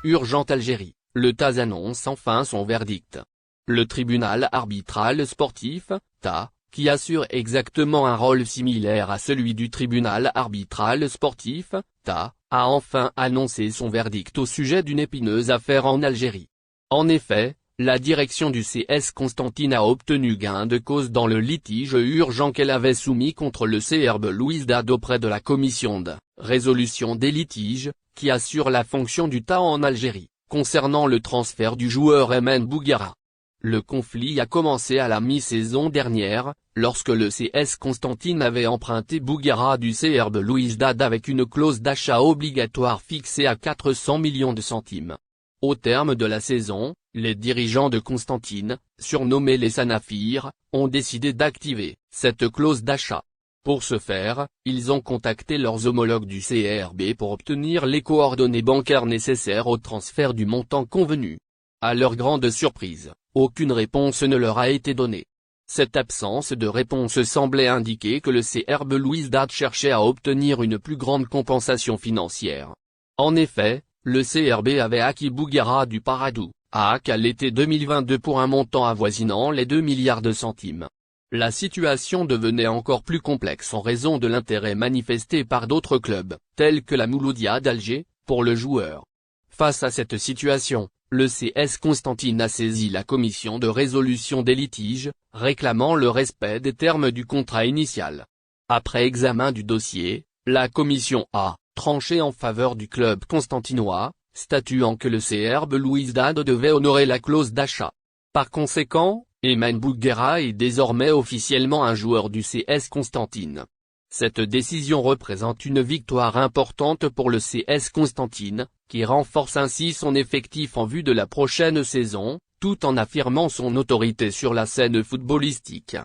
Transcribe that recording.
Urgente Algérie, le TAS annonce enfin son verdict. Le tribunal arbitral sportif, TA, qui assure exactement un rôle similaire à celui du tribunal arbitral sportif, TA, a enfin annoncé son verdict au sujet d'une épineuse affaire en Algérie. En effet, la direction du CS Constantine a obtenu gain de cause dans le litige urgent qu'elle avait soumis contre le CR Belouizdad auprès de la commission de résolution des litiges, qui assure la fonction du TA en Algérie, concernant le transfert du joueur Aymen Bouguerra. Le conflit a commencé à la mi-saison dernière, lorsque le CS Constantine avait emprunté Bouguerra du CR Belouizdad avec une clause d'achat obligatoire fixée à 400 millions de centimes. Au terme de la saison, les dirigeants de Constantine, surnommés les Sanafirs, ont décidé d'activer cette clause d'achat. Pour ce faire, ils ont contacté leurs homologues du CRB pour obtenir les coordonnées bancaires nécessaires au transfert du montant convenu. À leur grande surprise, aucune réponse ne leur a été donnée. Cette absence de réponse semblait indiquer que le CR Belouizdad cherchait à obtenir une plus grande compensation financière. En effet, le CRB avait acquis Bouguerra du Paradou, à l'été 2022 pour un montant avoisinant les 2 milliards de centimes. La situation devenait encore plus complexe en raison de l'intérêt manifesté par d'autres clubs, tels que la Mouloudia d'Alger, pour le joueur. Face à cette situation, le CS Constantine a saisi la commission de résolution des litiges, réclamant le respect des termes du contrat initial. Après examen du dossier, la commission a tranché en faveur du club constantinois, statuant que le CR Belouizdad devait honorer la clause d'achat. Par conséquent, Aymen Bouguerra est désormais officiellement un joueur du CS Constantine. Cette décision représente une victoire importante pour le CS Constantine, qui renforce ainsi son effectif en vue de la prochaine saison, tout en affirmant son autorité sur la scène footballistique.